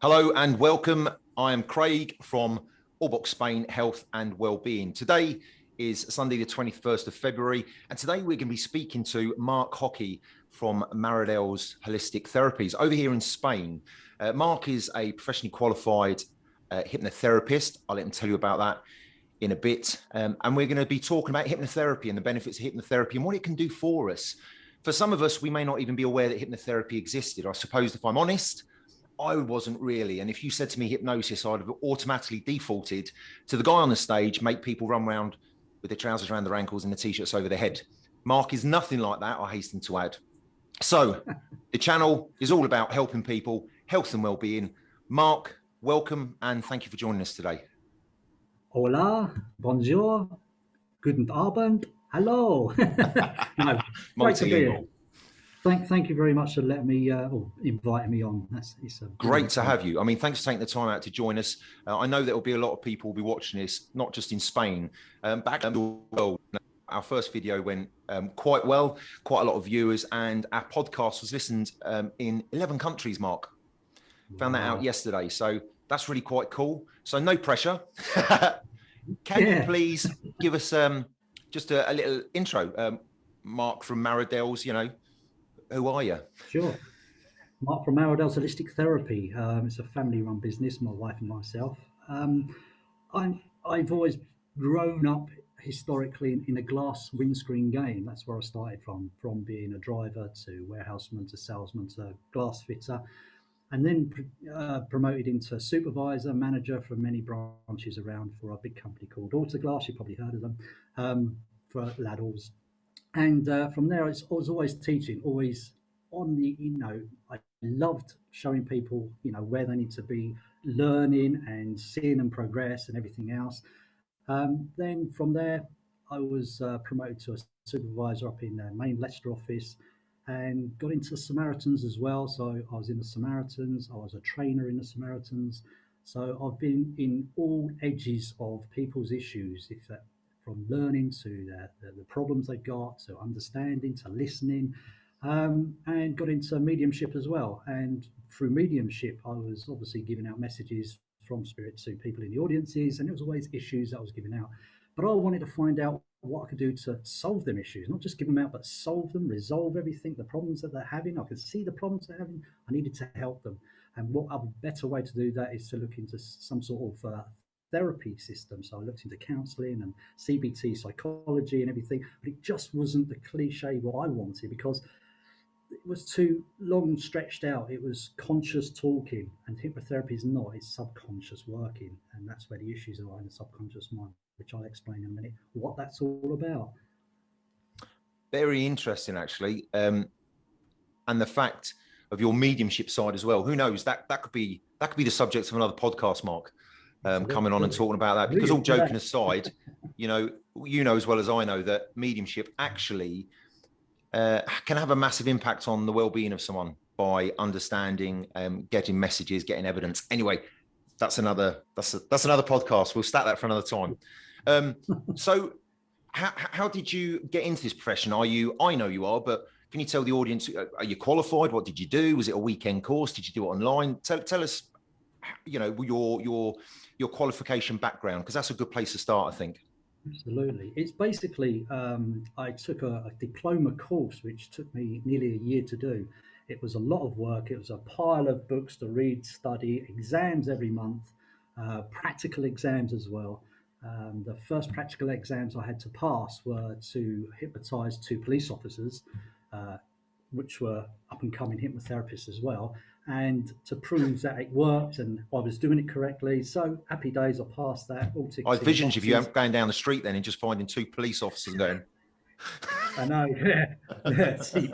Hello and welcome. I am Craig from Orbox Spain Health and Wellbeing. Today is Sunday, the 21st of February, and today we're going to be speaking to Mark Hockey from Maradels Holistic Therapies over here in Spain. Mark is a professionally qualified hypnotherapist. I'll let him tell you about that in a bit. And we're going to be talking about hypnotherapy and the benefits of hypnotherapy and what it can do for us. For some of us, we may not even be aware that hypnotherapy existed. I suppose, if I'm honest, I wasn't really. And if you said to me hypnosis, I'd have automatically defaulted to the guy on the stage, make people run around with their trousers around their ankles and the t-shirts over their head. Mark is nothing like that, I hasten to add. So the channel is all about helping people, health and well-being. Mark, welcome and thank you for joining us today. Hola, bonjour, guten Abend, hello. No, great to be here. Thank you very much for letting me, inviting me on. It's great to have you. I mean, thanks for taking the time out to join us. I know there will be a lot of people will be watching this, not just in Spain, back in the world. Our first video went quite well, quite a lot of viewers, and our podcast was listened in 11 countries, Mark. Found that out yesterday. So that's really quite cool. So no pressure. Can you please give us just a little intro? Mark from Maradels, you know, who are you? Sure. Mark from Maradels Holistic Therapy. It's a family-run business, my wife and myself. I've always grown up historically in a glass windscreen game. That's where I started from being a driver to warehouseman to salesman to glass fitter, and then promoted into supervisor, manager for many branches around for a big company called Autoglass. You probably heard of them, for Laddles. And from there, I was always teaching, always on the, I loved showing people, where they need to be learning and seeing them progress and everything else. Then from there, I was promoted to a supervisor up in the main Leicester office and got into Samaritans as well. So I was in the Samaritans, I was a trainer in the Samaritans. So I've been in all edges of people's issues, from learning to the problems they got, to understanding, to listening, and got into mediumship as well. And through mediumship, I was obviously giving out messages from spirit to people in the audiences, and it was always issues that I was giving out. But I wanted to find out what I could do to solve them issues, not just give them out, but solve them, resolve everything, the problems that they're having. I could see the problems they're having. I needed to help them. And what a better way to do that is to look into some sort of therapy system. So I looked into counseling and CBT psychology and everything, but it just wasn't the cliche what I wanted, because it was too long stretched out. It was conscious talking, and hypnotherapy is not. It's subconscious working, and that's where the issues are in the subconscious mind, which I'll explain in a minute what that's all about. Very interesting, actually, and the fact of your mediumship side as well. Who knows, that could be the subject of another podcast, Mark. Coming on and talking about that, because all joking aside, you know as well as I know that mediumship actually can have a massive impact on the well-being of someone by understanding, getting messages, getting evidence. Anyway, that's another podcast. We'll start that for another time. So how did you get into this profession? I know you are, but can you tell the audience, are you qualified? What did you do? Was it a weekend course? Did you do it online? Tell us, your qualification background, because that's a good place to start, I think. Absolutely. It's basically, I took a diploma course, which took me nearly a year to do. It was a lot of work. It was a pile of books to read, study, exams every month, practical exams as well. The first practical exams I had to pass were to hypnotize 2 police officers, which were up-and-coming hypnotherapists as well, and to prove that it worked and I was doing it correctly. So happy days, I passed that. I had visions of you going down the street then and just finding 2 police officers and going... I know, yeah. See,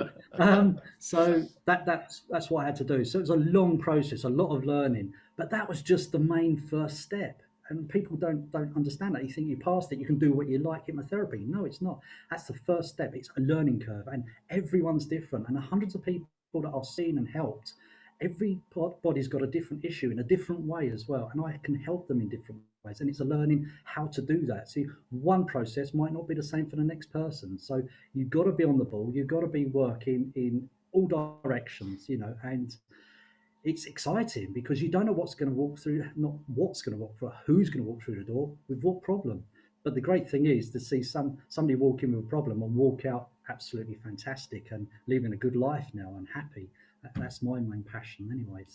so that's what I had to do. So it was a long process, a lot of learning, but that was just the main first step. And people don't understand that. You think you passed it, you can do what you like, hypnotherapy. No, it's not. That's the first step. It's a learning curve, and everyone's different. And the hundreds of people that I've seen and helped, everybody's got a different issue in a different way as well, and I can help them in different ways. And it's a learning how to do that. See, one process might not be the same for the next person. So you've got to be on the ball. You've got to be working in all directions, and it's exciting because you don't know what's going to walk through, not what's going to walk through, who's going to walk through the door with what problem. But the great thing is to see somebody walk in with a problem and walk out absolutely fantastic and living a good life now and happy. That's my main passion anyway.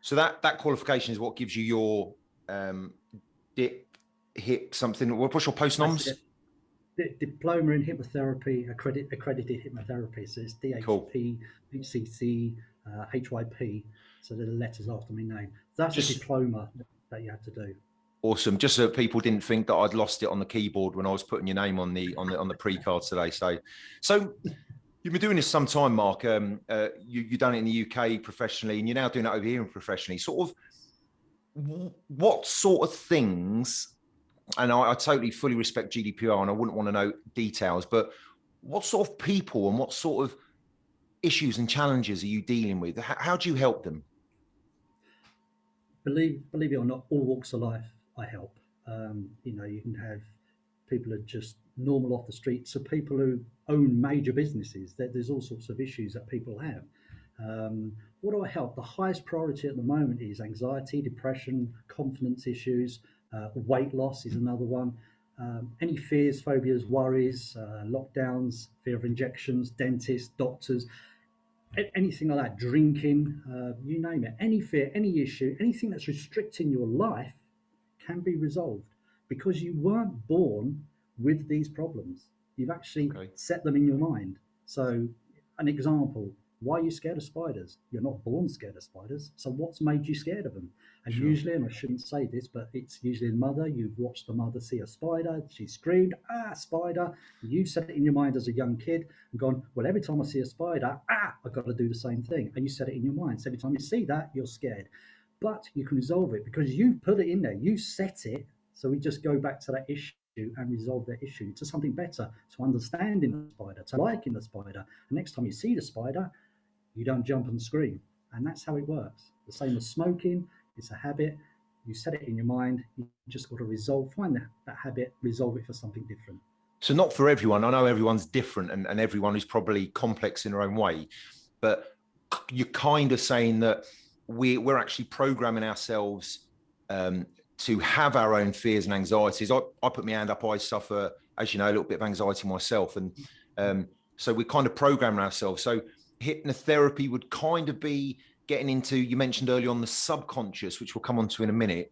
So that qualification is what gives you your dip, hip, something. What's your post noms? Diploma in hypnotherapy, accredited hypnotherapy. So it's Cool. DHP, HCC, HYP. So they're the letters after my name. That's a diploma that you have to do. Awesome. Just so people didn't think that I'd lost it on the keyboard when I was putting your name on the pre-card today. So you've been doing this some time, Mark. You've done it in the UK professionally, and you're now doing it over here professionally. Sort of, what sort of things? And I totally fully respect GDPR, and I wouldn't want to know details, but what sort of people and what sort of issues and challenges are you dealing with? How do you help them? Believe it or not, all walks of life I help. You can have people who are just normal off the street, so people who own major businesses. There's all sorts of issues that people have. What do I help? The highest priority at the moment is anxiety, depression, confidence issues, weight loss is another one. Any fears, phobias, worries, lockdowns, fear of injections, dentists, doctors, anything like that, drinking, you name it, any fear, any issue, anything that's restricting your life can be resolved because you weren't born with these problems. You've actually set them in your mind. So, an example, why are you scared of spiders? You're not born scared of spiders. So, what's made you scared of them? And usually, and I shouldn't say this, but it's usually the mother. You've watched the mother see a spider. She screamed, ah, spider. You set it in your mind as a young kid and gone, well, every time I see a spider, I've got to do the same thing. And you set it in your mind. So every time you see that, you're scared. But you can resolve it because you put it in there. You set it. So we just go back to that issue and resolve that issue to something better, to understanding the spider, to liking the spider. And next time you see the spider, you don't jump and scream. And that's how it works. The same as smoking. It's a habit. You set it in your mind. You just got to find that habit, resolve it for something different. So not for everyone. I know everyone's different and everyone is probably complex in their own way. But you're kind of saying that we're actually programming ourselves to have our own fears and anxieties. I put my hand up. I suffer, as you know, a little bit of anxiety myself. And so we kind of program ourselves. So hypnotherapy would kind of be getting into, you mentioned earlier on the subconscious, which we'll come on to in a minute,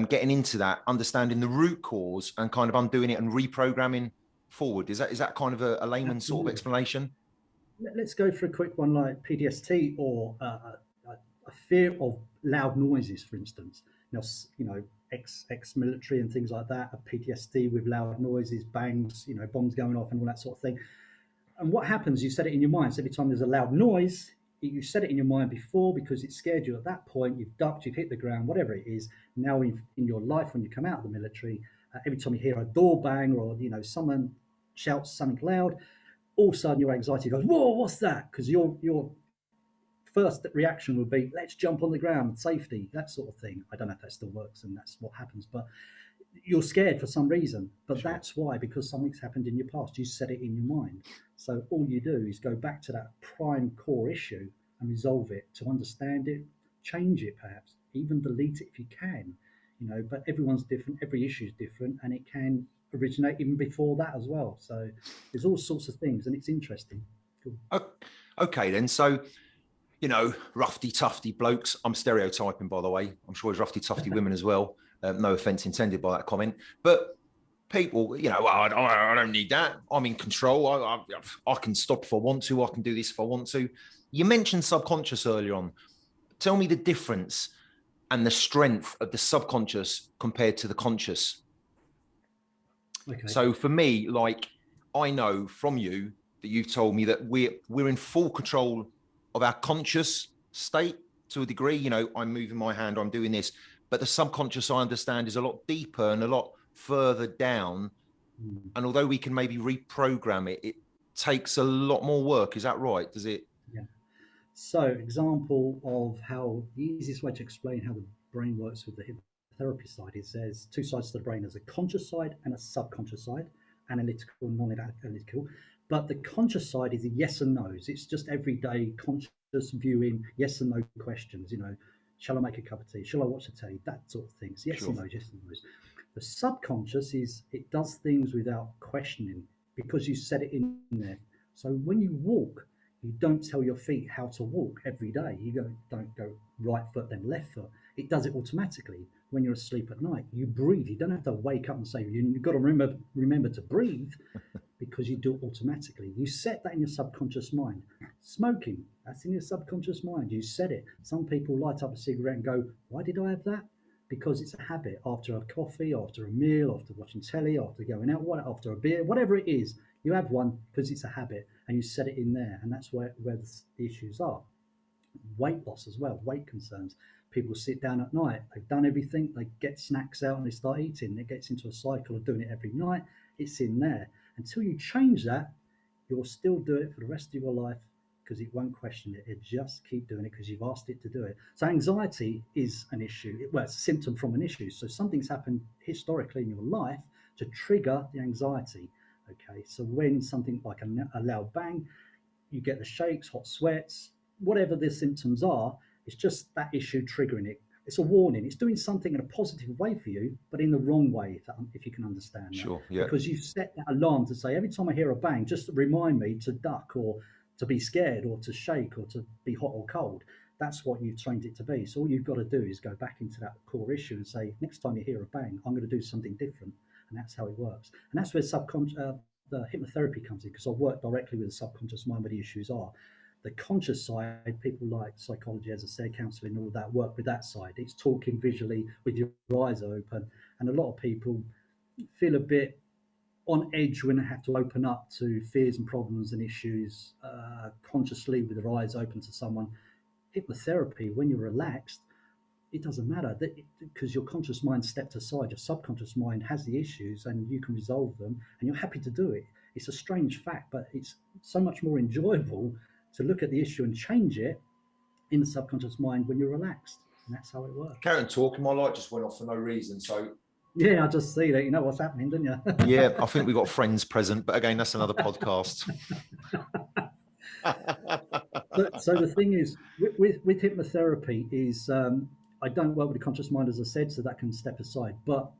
getting into that, understanding the root cause and kind of undoing it and reprogramming forward. Is that kind of a layman's sort of explanation? Let's go for a quick one like PTSD or a fear of loud noises, for instance. Ex-military and things like that, a PTSD with loud noises, bangs, bombs going off and all that sort of thing. And what happens, you set it in your mind. So every time there's a loud noise, you set it in your mind before because it scared you at that point. You've ducked, you've hit the ground, whatever it is. Now in your life, when you come out of the military, every time you hear a door bang or someone shouts something loud, all of a sudden your anxiety goes, whoa, what's that? Because your first reaction would be, let's jump on the ground, safety, that sort of thing. I don't know if that still works and that's what happens, but you're scared for some reason. But that's why, because something's happened in your past, you set it in your mind. So all you do is go back to that prime core issue and resolve it, to understand it, change it perhaps, even delete it if you can. But everyone's different, every issue is different, and it can originate even before that as well. So there's all sorts of things, and it's interesting. Cool. Okay, then. So, roughy tufty blokes. I'm stereotyping, by the way. I'm sure there's roughy tufty women as well. No offense intended by that comment. But people, I don't need that. I'm in control. I can stop if I want to. I can do this if I want to. You mentioned subconscious earlier on. Tell me the difference and the strength of the subconscious compared to the conscious. Okay. So for me, I know from you that you've told me that we're in full control of our conscious state to a degree. I'm moving my hand, I'm doing this, but the subconscious, I understand, is a lot deeper and a lot further down. And although we can maybe reprogram it, it takes a lot more work. Is that right? Does it? Yeah. So example of how the easiest way to explain how the brain works with the hypnotherapy side is there's two sides to the brain. There's a conscious side and a subconscious side, analytical, non-analytical. But the conscious side is a yes and no's. It's just everyday conscious viewing yes and no questions. Shall I make a cup of tea? Shall I watch the telly? That sort of things. Yes Sure. and no, yes and no. The subconscious it does things without questioning because you set it in there. So when you walk, you don't tell your feet how to walk every day. Don't go right foot then left foot. It does it automatically. When you're asleep at night, you breathe. You don't have to wake up and say you've got to remember to breathe, because you do it automatically. You set that in your subconscious mind. Smoking, that's in your subconscious mind. You set it. Some people light up a cigarette and go, why did I have that? Because it's a habit. After a coffee, after a meal, after watching telly, after going out, after a beer, whatever it is, you have one because it's a habit and you set it in there. And that's where the issues are. Weight loss as well, weight concerns. People sit down at night, they've done everything, they get snacks out and they start eating. It gets into a cycle of doing it every night. It's in there. Until you change that, you'll still do it for the rest of your life because it won't question it. It just keep doing it because you've asked it to do it. So anxiety is an issue. It's a symptom from an issue. So something's happened historically in your life to trigger the anxiety. Okay, so when something like a loud bang, you get the shakes, hot sweats, whatever the symptoms are, it's just that issue triggering it. It's a warning. It's doing something in a positive way for you, but in the wrong way, if you can understand that. Sure, yeah. Because you set that alarm to say, every time I hear a bang, just remind me to duck or to be scared or to shake or to be hot or cold. That's what you've trained it to be. So all you've got to do is go back into that core issue and say, next time you hear a bang, I'm going to do something different. And that's how it works. And that's where the hypnotherapy comes in, because I work directly with the subconscious mind where the issues are. The conscious side, people like psychology, as I said, counselling, all that, work with that side. It's talking visually with your eyes open. And a lot of people feel a bit on edge when they have to open up to fears and problems and issues consciously with their eyes open to someone. Hypnotherapy, when you're relaxed, it doesn't matter because your conscious mind stepped aside. Your subconscious mind has the issues and you can resolve them and you're happy to do it. It's a strange fact, but it's so much more enjoyable to look at the issue and change it in the subconscious mind when you're relaxed. And that's how it works. Karen talking, my light just went off for no reason. So yeah, I just see that. You know what's happening, don't you? yeah, I think we've got friends present, but again, that's another podcast. So the thing is, with hypnotherapy is I don't work with the conscious mind, as I said, so that can step aside. But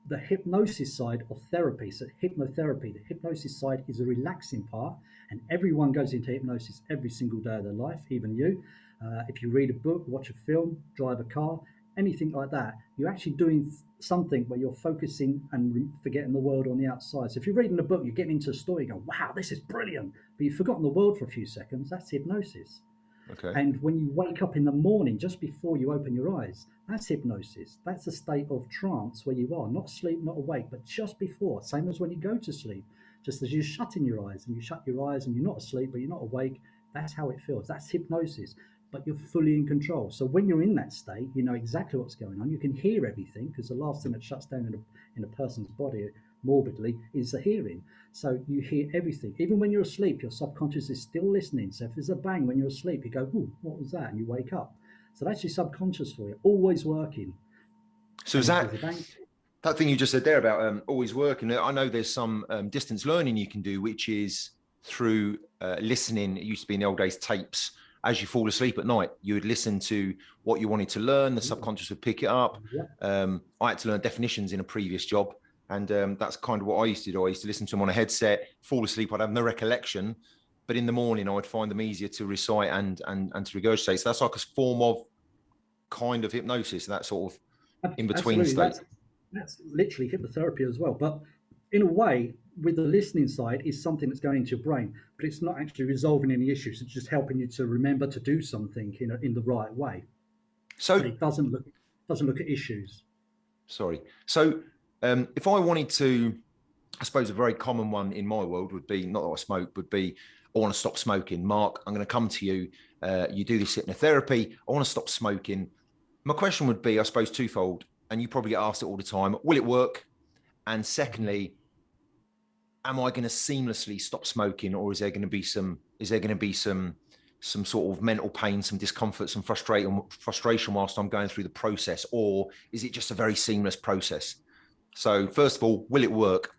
the hypnosis side of therapy, so hypnotherapy, the hypnosis side is a relaxing part, and everyone goes into hypnosis every single day of their life, even you. If you read a book, watch a film, drive a car, anything like that, you're actually doing something where you're focusing and forgetting the world on the outside. So if you're reading a book, you're getting into a story, you go, wow, this is brilliant, but you've forgotten the world for a few seconds. That's hypnosis. Okay. And when you wake up in the morning, just before you open your eyes, that's hypnosis. That's a state of trance where you are, not asleep, not awake, but just before. Same as when you go to sleep, just as you're shutting your eyes and you shut your eyes and you're not asleep, but you're not awake. That's how it feels. That's hypnosis, but you're fully in control. So when you're in that state, you know exactly what's going on. You can hear everything, because the last thing that shuts down in a person's body morbidly is the hearing. So you hear everything. Even when you're asleep, your subconscious is still listening. So if there's a bang when you're asleep, you go, ooh, what was that? And you wake up. So that's your subconscious for you, always working. So is that thing you just said there about always working? I know there's some distance learning you can do, which is through listening. It used to be in the old days tapes. As you fall asleep at night, you would listen to what you wanted to learn. The subconscious would pick it up. I had to learn definitions in a previous job. And that's kind of what I used to do. I used to listen to them on a headset, fall asleep. I'd have no recollection, but in the morning I would find them easier to recite and to regurgitate. So that's like a form of kind of hypnosis, that sort of in between state. That's literally hypnotherapy as well. But in a way, with the listening side, is something that's going into your brain, but it's not actually resolving any issues. It's just helping you to remember to do something in the right way. So but it doesn't look at issues. Sorry. So if I wanted to, I suppose a very common one in my world would be, not that I smoke, would be, I want to stop smoking. Mark, I'm going to come to you. You do this hypnotherapy. I want to stop smoking. My question would be, I suppose, twofold, and you probably get asked it all the time. Will it work? And secondly, am I going to seamlessly stop smoking, or is there going to be some sort of mental pain, some discomfort, some frustration whilst I'm going through the process, or is it just a very seamless process? So first of all, will it work?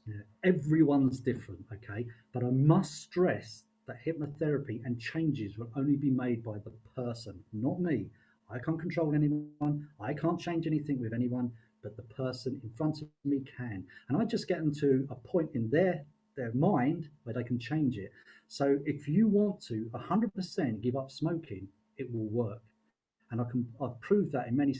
Yeah, everyone's different, okay? But I must stress that hypnotherapy and changes will only be made by the person, not me. I can't control anyone. I can't change anything with anyone, but the person in front of me can. And I just get them to a point in their mind where they can change it. So if you want to 100% give up smoking, it will work. And I've proved that in many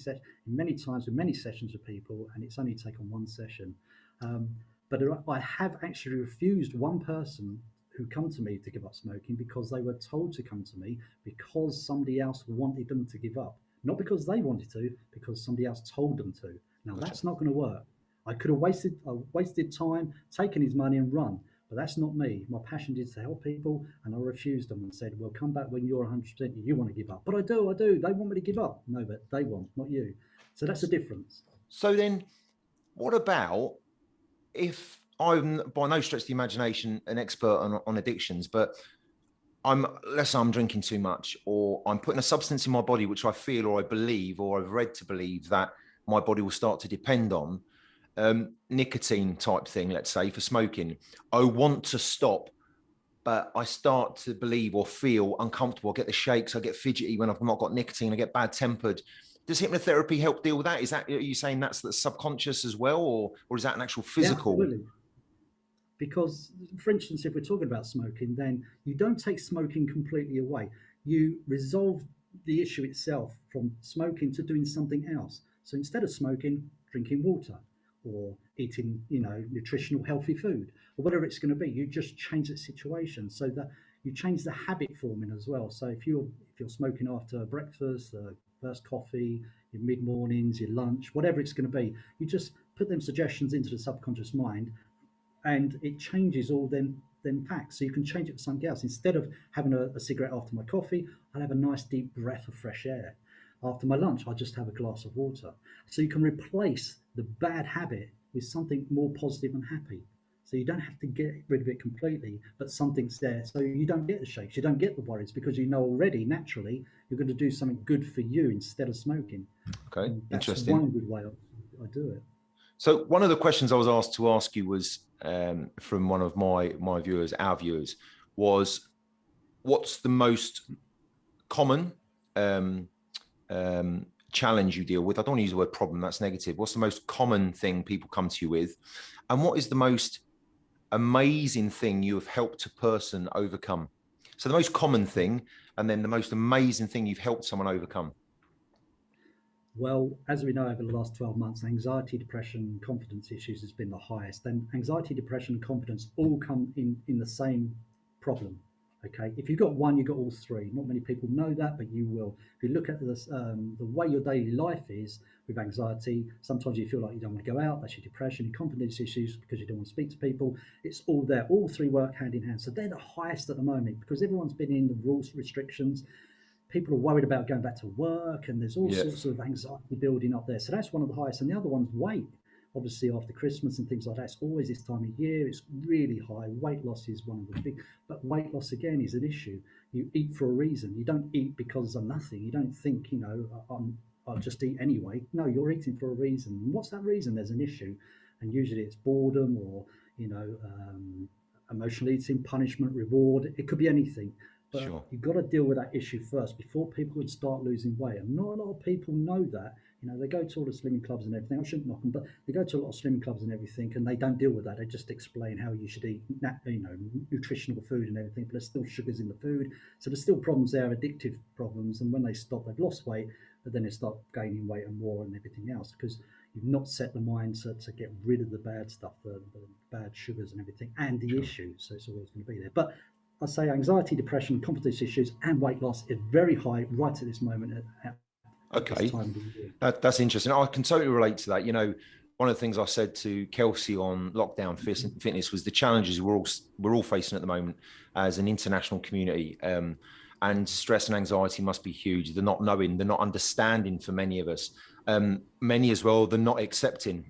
times with many sessions with people, and it's only taken one session. Um, but I have actually refused one person who come to me to give up smoking because they were told to come to me because somebody else wanted them to give up, not because they wanted to, because somebody else told them to. Now Gotcha. that's not going to work. I could have wasted time, taken his money and run. But that's not me. My passion is to help people, and I refused them and said, "Well, come back when you're 100%. You want to give up." But I do. They want me to give up. No, but they want, not you. So that's the difference. So then, what about if I'm by no stretch of the imagination an expert on addictions, but let's say I'm drinking too much, or I'm putting a substance in my body which I feel or I believe or I've read to believe that my body will start to depend on, nicotine type thing, let's say for smoking. I want to stop, but I start to believe or feel uncomfortable. I get the shakes, I get fidgety when I've not got nicotine, I get bad tempered. Does hypnotherapy help deal with that? Are you saying that's the subconscious as well, or is that an actual Yeah, physical? absolutely. Because, for instance, if we're talking about smoking, then you don't take smoking completely away. You resolve the issue itself from smoking to doing something else. So instead of smoking, drinking water or eating, nutritional, healthy food or whatever it's going to be, you just change the situation so that you change the habit forming as well. So if you're smoking after breakfast, first coffee, your mid mornings, your lunch, whatever it's going to be, you just put them suggestions into the subconscious mind and it changes all them facts. So you can change it to something else. Instead of having a cigarette after my coffee, I'll have a nice deep breath of fresh air. After my lunch, I'll just have a glass of water. So you can replace the bad habit with something more positive and happy. So you don't have to get rid of it completely, but something's there. So you don't get the shakes, you don't get the worries because you know already naturally you're going to do something good for you instead of smoking. Okay, And that's interesting. one good way I do it. So one of the questions I was asked to ask you was from one of my viewers, our viewers, was what's the most common um, challenge you deal with? I don't want to use the word problem, that's negative. What's the most common thing people come to you with? And what is the most amazing thing you have helped a person overcome? So the most common thing, and then the most amazing thing you've helped someone overcome. Well, as we know, over the last 12 months, anxiety, depression, confidence issues has been the highest. And anxiety, depression, and confidence all come in the same problem. Okay, if you've got one, you've got all three. Not many people know that, but you will. If you look at this, the way your daily life is with anxiety, sometimes you feel like you don't want to go out. That's your depression. Your confidence issues because you don't want to speak to people. It's all there. All three work hand in hand. So they're the highest at the moment because everyone's been in the rules, restrictions. People are worried about going back to work and there's all Yeah, sorts of anxiety building up there. So that's one of the highest. And the other one's weight. Obviously, after Christmas and things like that, it's always this time of year. It's really high. Weight loss is one of the big, but weight loss again is an issue. You eat for a reason. You don't eat because of nothing. You don't think, I'll just eat anyway. No, you're eating for a reason. And what's that reason? There's an issue. And usually it's boredom or, emotional eating, punishment, reward. It could be anything. But sure. you've got to deal with that issue first before people would start losing weight. And not a lot of people know that. They go to all the slimming clubs and everything. I shouldn't knock them, but they go to a lot of slimming clubs and everything, and they don't deal with that. They just explain how you should eat, nutritional food and everything. But there's still sugars in the food, so there's still problems there, addictive problems. And when they stop, they've lost weight, but then they start gaining weight and more and everything else because you've not set the mind to get rid of the bad stuff, the bad sugars and everything, and the issues. So it's always going to be there. But I say anxiety, depression, confidence issues, and weight loss is very high right at this moment. Okay, that's interesting. I can totally relate to that. One of the things I said to Kelsey on Lockdown Fitness was the challenges we're all facing at the moment as an international community. And stress and anxiety must be huge. The not knowing, the not understanding for many of us. Many as well, the not accepting.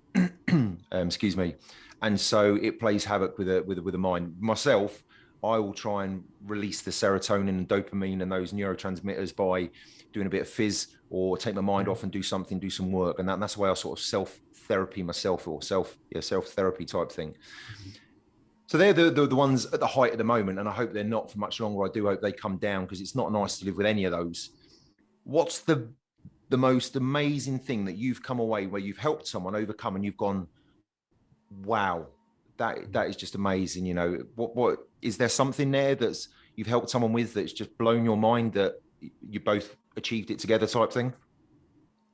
Excuse me. And so it plays havoc with the mind. Myself, I will try and release the serotonin and dopamine and those neurotransmitters by doing a bit of fizz or take my mind off and do some work. And that's the way I sort of self-therapy myself or self-therapy type thing. So they're the ones at the height at the moment, and I hope they're not for much longer. I do hope they come down, because it's not nice to live with any of those. What's the most amazing thing that you've come away where you've helped someone overcome and you've gone, wow, that is just amazing? You know, what is there something there that's you've helped someone with that's just blown your mind, that you both achieved it together type thing?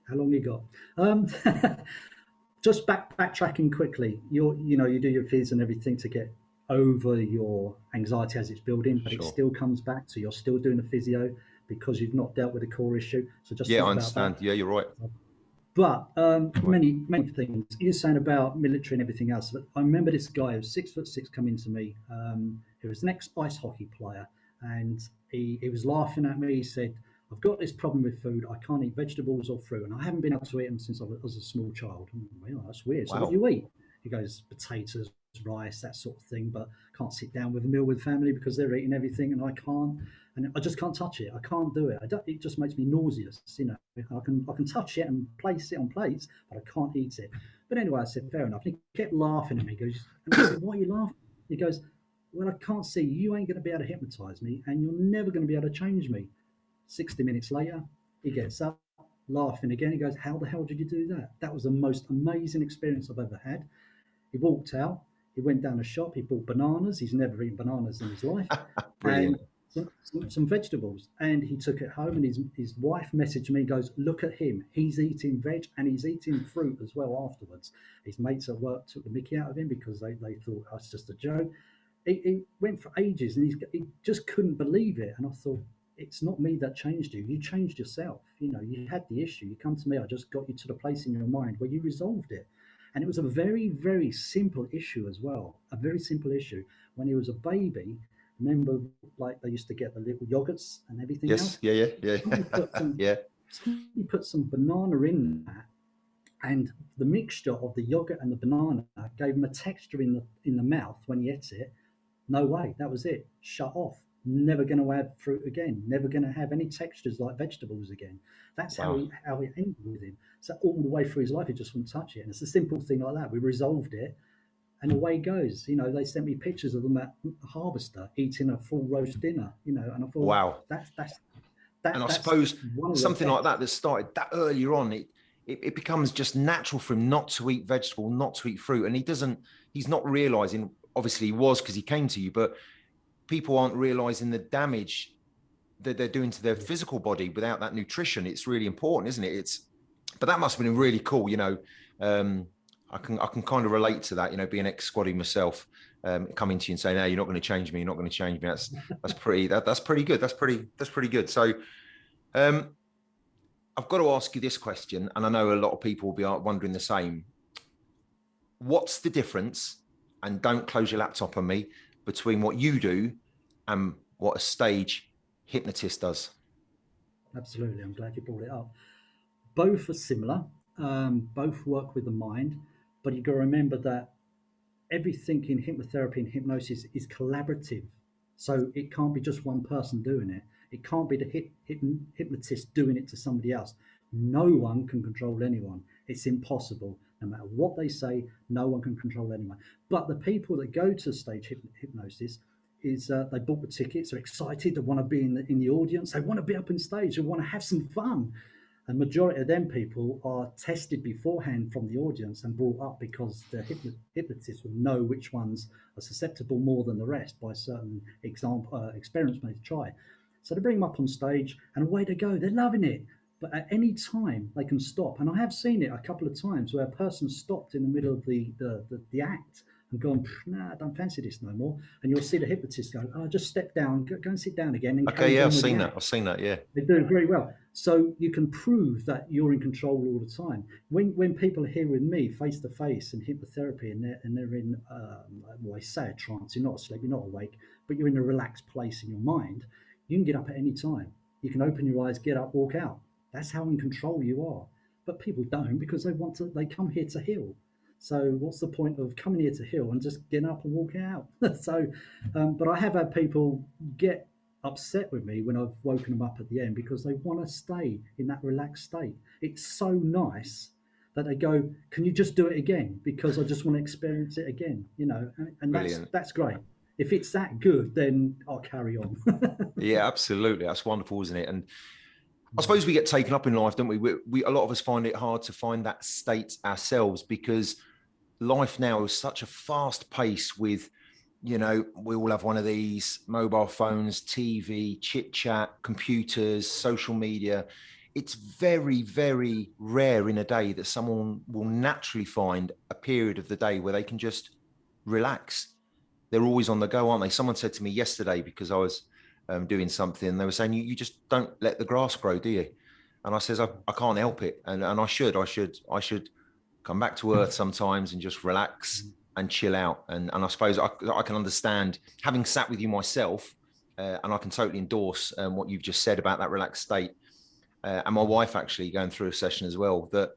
How long you got? Just backtracking quickly. You do your phys and everything to get over your anxiety as it's building, but it Sure. still comes back. So you're still doing the physio because you've not dealt with the core issue. So just Yeah, think I about that. understand. Yeah, you're right. But Right. many things. You're saying about military and everything else. But I remember this guy who was 6'6" coming to me. He was an ex-ice hockey player, and he was laughing at me. He said, "I've got this problem with food. I can't eat vegetables or fruit, and I haven't been able to eat them since I was a small child." Well, that's weird. So what do Wow. you eat? He goes, potatoes, rice, that sort of thing. But can't sit down with a meal with family because they're eating everything, and I can't. And I just can't touch it. I can't do it. It just makes me nauseous. I can touch it and place it on plates, but I can't eat it. But anyway, I said fair enough. And he kept laughing at me. He goes, and I said, "Why are you laughing?" He goes, "Well, I can't see you. Ain't going to be able to hypnotize me, and you're never going to be able to change me." 60 minutes later, he gets up, laughing again. He goes, "How the hell did you do that?" That was the most amazing experience I've ever had. He walked out. He went down a shop. He bought bananas. He's never eaten bananas in his life, and Brilliant. some vegetables. And he took it home. And his wife messaged me, goes, "Look at him. He's eating veg and he's eating fruit as well afterwards." His mates at work took the mickey out of him because they thought that's just a joke. He went for ages, and he just couldn't believe it. And I thought, it's not me that changed you. You changed yourself. You had the issue. You come to me. I just got you to the place in your mind where you resolved it. And it was a very, very simple issue as well. A very simple issue. When he was a baby, remember, like they used to get the little yogurts and everything Yes. else. Yeah. Yeah. Somebody put Yeah. some Yeah. somebody put some banana in that, and the mixture of the yogurt and the banana gave him a texture in the mouth when he ate it. No way, that was it. Shut off. Never going to have fruit again. Never going to have any textures like vegetables again. That's how Wow. it ended with him. So all the way through his life, he just wouldn't touch it. And it's a simple thing like that. We resolved it, and away goes. They sent me pictures of them at Harvester eating a full roast dinner. And I thought Wow. And I that's suppose one of the something like best. that started that earlier on, it becomes just natural for him not to eat vegetable, not to eat fruit. And he's not realizing, obviously he was because he came to you, but people aren't realizing the damage that they're doing to their Yeah. physical body without that nutrition. It's really important, isn't it? But that must have been really cool. Um, I can kind of relate to that, being ex-squaddy myself, coming to you and saying, "No, you're not going to change me. You're not going to change me." That's pretty good. That's pretty good. So, um, I've got to ask you this question, and I know a lot of people will be wondering the same. What's the difference? And don't close your laptop on me, between what you do and what a stage hypnotist does. Absolutely. I'm glad you brought it up. Both are similar. Both work with the mind, but you got to remember that everything in hypnotherapy and hypnosis is collaborative. So it can't be just one person doing it. It can't be the hypnotist doing it to somebody else. No one can control anyone. It's impossible. No matter what they say, no one can control anyone. But the people that go to stage hypnosis is they bought the tickets, they're excited, they want to be in the audience, they want to be up on stage, they want to have some fun. A majority of them people are tested beforehand from the audience and brought up because the hypnotist will know which ones are susceptible more than the rest by certain experiments made to try. So they bring them up on stage and away they go. They're loving it. But at any time they can stop. And I have seen it a couple of times where a person stopped in the middle of the act and gone, "Nah, I don't fancy this no more." And you'll see the hypnotist go, "Oh, just step down, go and sit down again," and Okay, carries yeah, on I've with the seen that. act. I've seen that. Yeah. They're doing very well. So you can prove that you're in control all the time. When people are here with me face to face in hypnotherapy and they're in well, I say a trance, you're not asleep, you're not awake, but you're in a relaxed place in your mind, you can get up at any time. You can open your eyes, get up, walk out. That's how in control you are. But people don't because they come here to heal. So what's the point of coming here to heal and just getting up and walking out? But I have had people get upset with me when I've woken them up at the end because they want to stay in that relaxed state. It's so nice that they go, can you just do it again? Because I just want to experience it again, you know, and Brilliant. that's great. If it's that good, then I'll carry on. Yeah, absolutely. That's wonderful, isn't it? And I suppose we get taken up in life, don't we? We a lot of us find it hard to find that state ourselves because life now is such a fast pace with, you know, we all have one of these mobile phones, TV, chit chat, computers, social media. It's very, very rare in a day that someone will naturally find a period of the day where they can just relax. They're always on the go, aren't they? Someone said to me yesterday, because I was doing something, they were saying, you just don't let the grass grow, do you? And I says, I can't help it. And I should come back to earth sometimes and just relax and chill out. And I suppose I can understand, having sat with you myself, and I can totally endorse what you've just said about that relaxed state. And my wife actually going through a session as well, that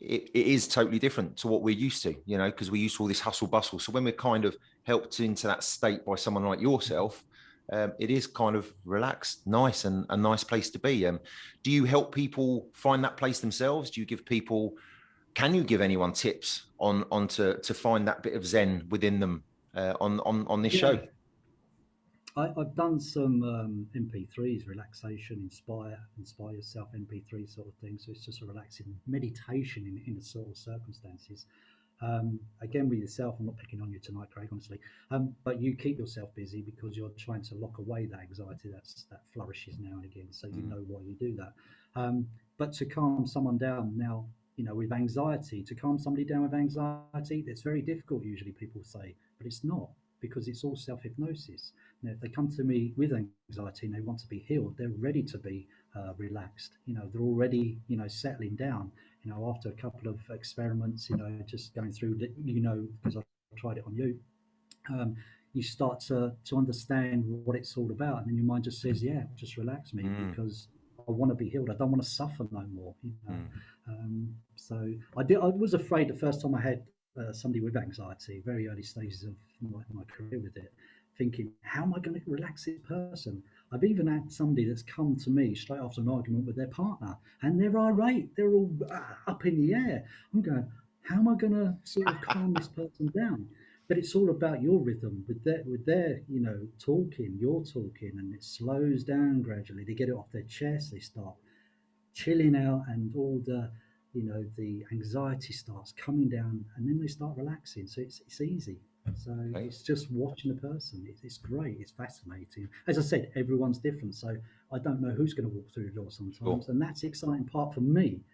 it is totally different to what we're used to, you know, because we're used to all this hustle bustle. So when we're kind of helped into that state by someone like yourself, it is kind of relaxed, nice, and a nice place to be. Do you help people find that place themselves? Do you give people, can you give anyone tips on to find that bit of zen within them on this Yeah, show? I've done some MP3s, relaxation, inspire yourself, MP3 sort of thing. So it's just a relaxing meditation in the sort of circumstances. Again, with yourself, I'm not picking on you tonight, Craig, honestly, but you keep yourself busy because you're trying to lock away that anxiety that flourishes now and again. So you know why you do that. But to calm someone down now, you know, with anxiety, to calm somebody down with anxiety, it's very difficult. Usually, people say, but it's not because it's all self hypnosis. Now, if they come to me with anxiety and they want to be healed, they're ready to be relaxed. You know, they're already, you know, settling down. You know, after a couple of experiments, you know, just going through, you know, because I've tried it on you, you start to understand what it's all about, and then your mind just says, "Yeah, just relax me because I want to be healed. I don't want to suffer no more." You know, so I was afraid the first time I had somebody with anxiety, very early stages of my career with it, thinking, "How am I going to relax this person?" I've even had somebody that's come to me straight after an argument with their partner, and they're irate. They're all up in the air. I'm going, "How am I going to sort of calm this person down?" But it's all about your rhythm with their you know talking, you're talking, and it slows down gradually. They get it off their chest, they start chilling out, and all the you know the anxiety starts coming down, and then they start relaxing. So it's easy. So Okay. it's just watching a person. It's great. It's fascinating. As I said, everyone's different. So I don't know who's going to walk through the door Sure. sometimes, and that's the exciting part for me.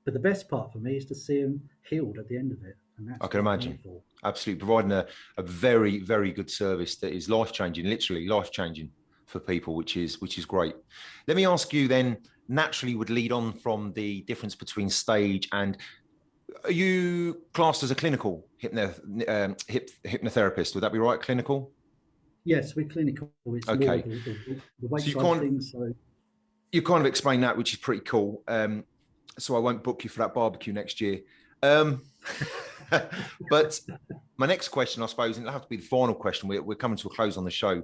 But the best part for me is to see them healed at the end of it, and I that's can what I'm here imagine. for. Absolutely. Providing a very, very good service that is life changing, literally life changing for people, which is great. Let me ask you then, naturally would lead on from the difference between stage and, are you classed as a clinical hypnotherapist? Would that be right? Clinical? Yes, we're clinical. It's more Okay. the weight So side of things. So you kind of explained that, which is pretty cool. So I won't book you for that barbecue next year. Um, but my next question, I suppose, and it'll have to be the final question. We're coming to a close on the show.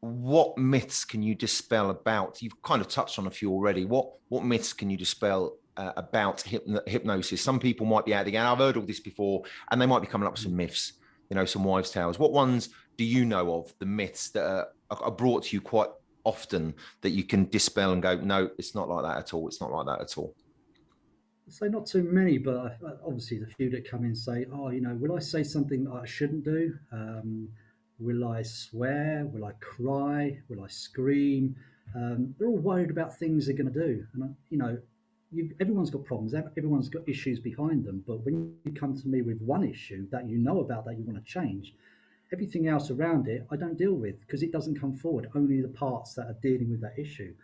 What myths can you dispel about? You've kind of touched on a few already. What myths can you dispel about hypnosis? Some people might be out there going, "I've heard all this before," and they might be coming up with some myths, you know, some wives' tales. What ones do you know of, the myths that are brought to you quite often, that you can dispel and go, "No, it's not like that at all. It's not like that at all." so not too many, but obviously the few that come in and say, "Oh, you know, will I say something that I shouldn't do? Will I swear? Will I cry? Will I scream?" They're all worried about things they're going to do, and you know, everyone's got problems. Everyone's got issues behind them. But when you come to me with one issue that you know about that you want to change, everything else around it I don't deal with because it doesn't come forward. Only the parts that are dealing with that issue.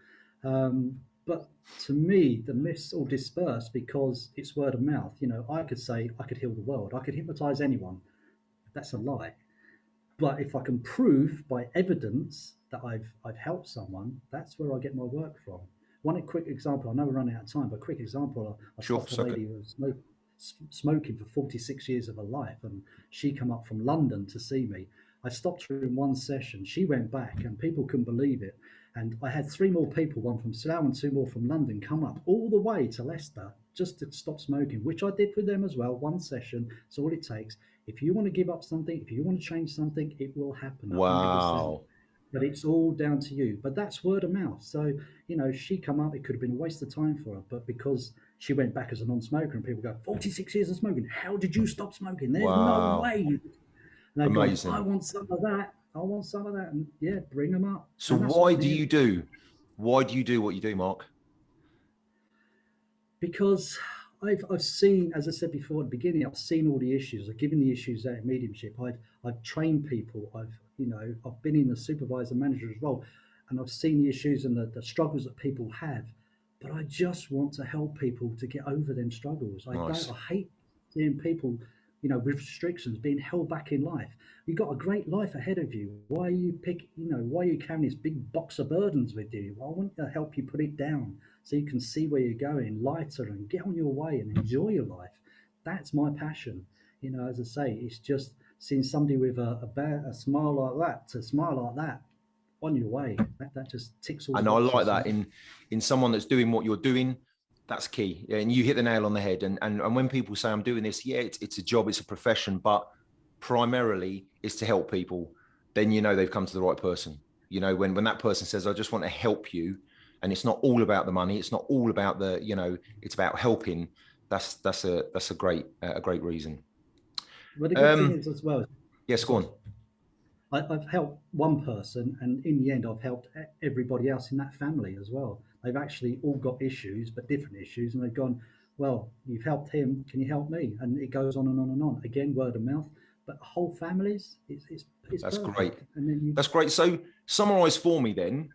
But to me, the myths all disperse because it's word of mouth. You know, I could say I could heal the world. I could hypnotize anyone. That's a lie. But if I can prove by evidence that I've helped someone, that's where I get my work from. One quick example. I know we're running out of time, but a quick example. I Sure, stopped a suck it. lady who was smoking for 46 years of her life, and she come up from London to see me. I stopped her in one session. She went back, and people couldn't believe it. And I had three more people, one from Slough and two more from London, come up all the way to Leicester just to stop smoking, which I did for them as well. One session. So all it takes. If you want to give up something, if you want to change something, it will happen 100%. Wow. But it's all down to you. But that's word of mouth. So, she come up, it could have been a waste of time for her. But because she went back as a non-smoker and people go, 46 years of smoking, how did you stop smoking? There's no Wow. way. And they go, I Amazing. want some of that. I want some of that. And yeah, bring them up. So And that's why what do it is. you do? Why do you do what you do, Mark? Because I've seen, as I said before at the beginning, I've seen all the issues. I've given the issues out in mediumship. I've trained people. I've been in the supervisor manager's role, and I've seen the issues and the struggles that people have. But I just want to help people to get over them struggles. Nice. I hate seeing people, with restrictions being held back in life. You've got a great life ahead of you. Why are you carrying this big box of burdens with you? Well, I want to help you put it down so you can see where you're going lighter and get on your way and enjoy your life. That's my passion. As I say, it's just seeing somebody with a smile like that to smile like that on your way. That just ticks all the And I like boxes. that in someone that's doing what you're doing. That's key. And you hit the nail on the head. And when people say I'm doing this, yeah, it's a job, it's a profession, but primarily it's to help people. Then they've come to the right person. When that person says, I just want to help you, and it's not all about the money, it's not all about it's about helping. That's a great reason. But the good thing is as well. Yes, go Sorry. on. I've helped one person, and in the end, I've helped everybody else in that family as well. They've actually all got issues, but different issues, and they've gone, well, you've helped him, can you help me? And it goes on and on and on. Again, word of mouth, but whole families, it's That's perfect. great. And then That's great. So summarize for me then,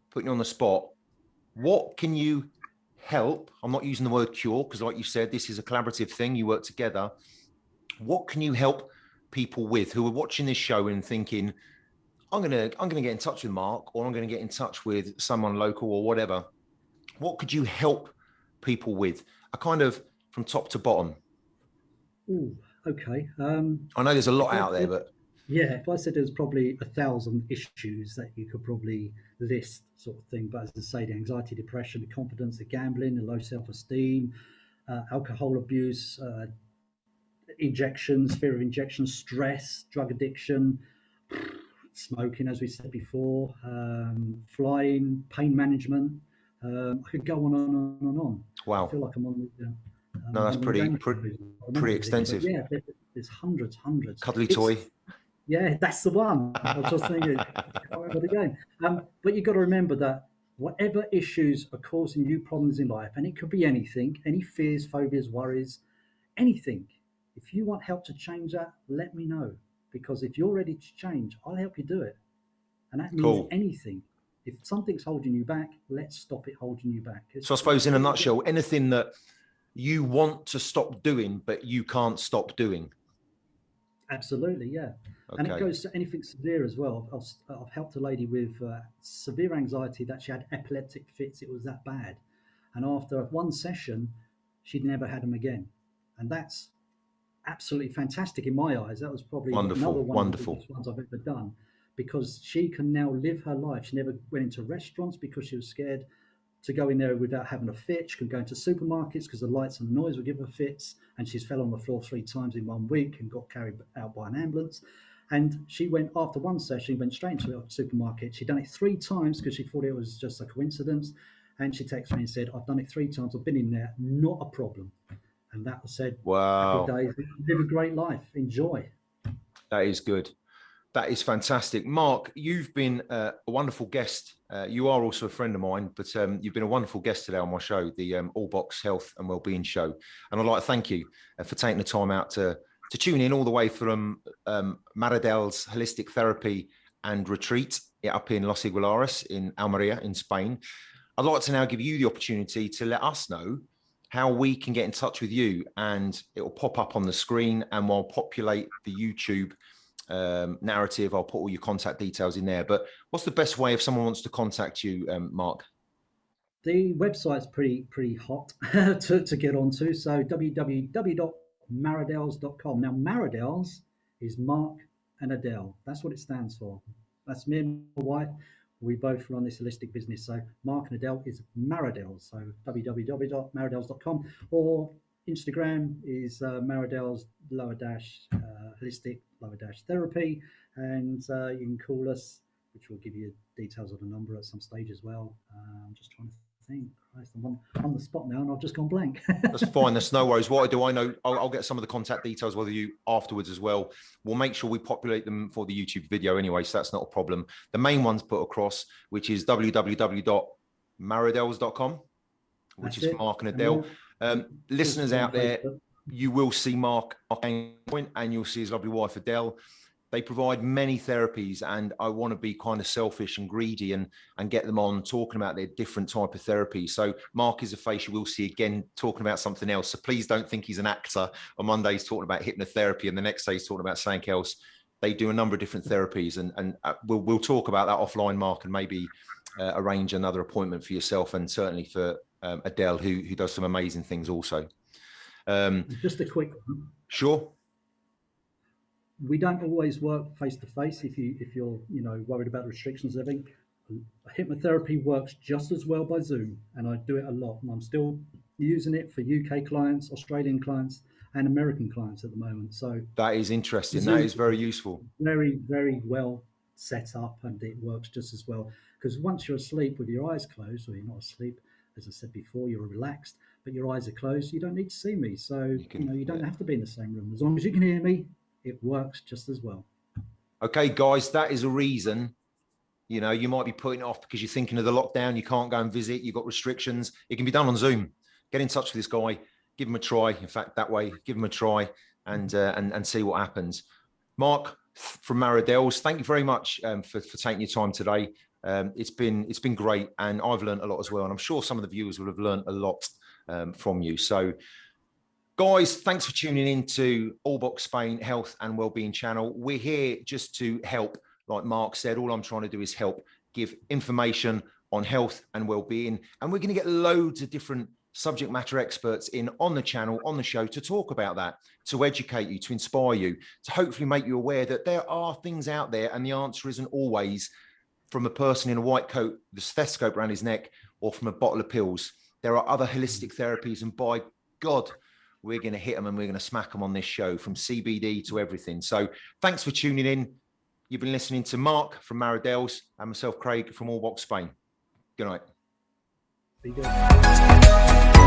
putting you on the spot, what can you help? I'm not using the word cure because, like you said, this is a collaborative thing. You work together. What can you help people with who are watching this show and thinking, I'm gonna get in touch with Mark, or I'm gonna get in touch with someone local or whatever? What could you help people with? A kind of from top to bottom. ooh, okay. I know there's a lot If I out there, said, but yeah, if I said there's probably 1,000 issues that you could probably list, sort of thing. But as I say, the anxiety, depression, the confidence, the gambling, the low self-esteem, alcohol abuse, injections, fear of injections, stress, drug addiction, smoking, as we said before, flying, pain management. I could go on and on and on. I wow, feel like I'm on no, that's one of them pretty game shows. I remember pretty everything, but extensive. yeah, there's hundreds. Cuddly It's toy. Yeah, that's the one. I was just thinking, I can't remember the game. But you've got to remember that whatever issues are causing you problems in life, and it could be anything, any fears, phobias, worries, anything. If you want help to change that, let me know. Because if you're ready to change, I'll help you do it. And that means Cool. anything. If something's holding you back, let's stop it holding you back. So I suppose in a nutshell, anything that you want to stop doing, but you can't stop doing. Absolutely, yeah. And it Okay. goes to anything severe as well. I've helped a lady with severe anxiety that she had epileptic fits. It was that bad. And after one session, she'd never had them again. And that's absolutely fantastic in my eyes. That was probably another Wonderful. one of the Wonderful. biggest ones I've ever done because she can now live her life. She never went into restaurants because she was scared to go in there without having a fit. She could go into supermarkets because the lights and the noise would give her fits. And she's fell on the floor 3 times in 1 week and got carried out by an ambulance. And she went, after one session, went straight into a supermarket. She'd done it 3 times because she thought it was just a coincidence. And she texted me and said, I've done it 3 times. I've been in there. Not a problem. And that was said, happy Wow. days. Live a great life. Enjoy. That is good. That is fantastic. Mark, you've been a wonderful guest. You are also a friend of mine, but you've been a wonderful guest today on my show, the All Box Health and Wellbeing Show. And I'd like to thank you for taking the time out to tune in all the way from Maradels Holistic Therapy and Retreat up in Los Higuerales in Almeria in Spain. I'd like to now give you the opportunity to let us know how we can get in touch with you, and it will pop up on the screen and we'll populate the YouTube narrative. I'll put all your contact details in there. But what's the best way if someone wants to contact you, Mark? The website's pretty hot to get onto. So www.maradels.com. Now, Maradels is Mark and Adele. That's what it stands for. That's me and my wife. We both run this holistic business. So Mark and Adele is Maradels. So www.maradels.com, or Instagram is Maradels holistic therapy. And you can call us, which will give you details of the number at some stage as well. I'm just trying to think. Christ, I'm on the spot now and I've just gone blank. That's fine. That's no worries. What I do, I know I'll get some of the contact details with you afterwards as well. We'll make sure we populate them for the YouTube video anyway, so that's not a problem. The main one's put across, which is www.maradels.com, which is for Mark and Adele. Listeners out there, you will see Mark and you'll see his lovely wife Adele. They provide many therapies, and I want to be kind of selfish and greedy and get them on talking about their different type of therapy. So Mark is a face you will see again talking about something else. So please don't think he's an actor. On Monday he's talking about hypnotherapy, and the next day he's talking about something else. They do a number of different therapies, and we'll talk about that offline, Mark, and maybe arrange another appointment for yourself, and certainly for Adele, who does some amazing things also. Just a quick one. Sure. We don't always work face to face if you're worried about the restrictions and everything. Hypnotherapy works just as well by Zoom, and I do it a lot, and I'm still using it for UK clients, Australian clients, and American clients at the moment. So that is interesting. That is very useful. Very, very well set up, and it works just as well. Because once you're asleep with your eyes closed, or you're not asleep, as I said before, you're relaxed, but your eyes are closed, you don't need to see me. So you don't have to be in the same room. As long as you can hear me, it works just as well. Okay, guys, that is a reason. You might be putting it off because you're thinking of the lockdown. You can't go and visit. You've got restrictions. It can be done on Zoom. Get in touch with this guy. Give him a try. In fact, that way, give him a try and see what happens. Mark from Maradels, thank you very much for taking your time today. It's been great, and I've learned a lot as well. And I'm sure some of the viewers will have learned a lot from you. So, guys, thanks for tuning in to Allbox Spain Health and Wellbeing channel. We're here just to help, like Mark said. All I'm trying to do is help give information on health and wellbeing. And we're going to get loads of different subject matter experts in on the channel, on the show, to talk about that, to educate you, to inspire you, to hopefully make you aware that there are things out there, and the answer isn't always from a person in a white coat, the stethoscope around his neck, or from a bottle of pills. There are other holistic therapies, and by God, we're going to hit them and we're going to smack them on this show, from CBD to everything. So thanks for tuning in. You've been listening to Mark from Maradels and myself, Craig, from Allbox Spain. Good night. Be good.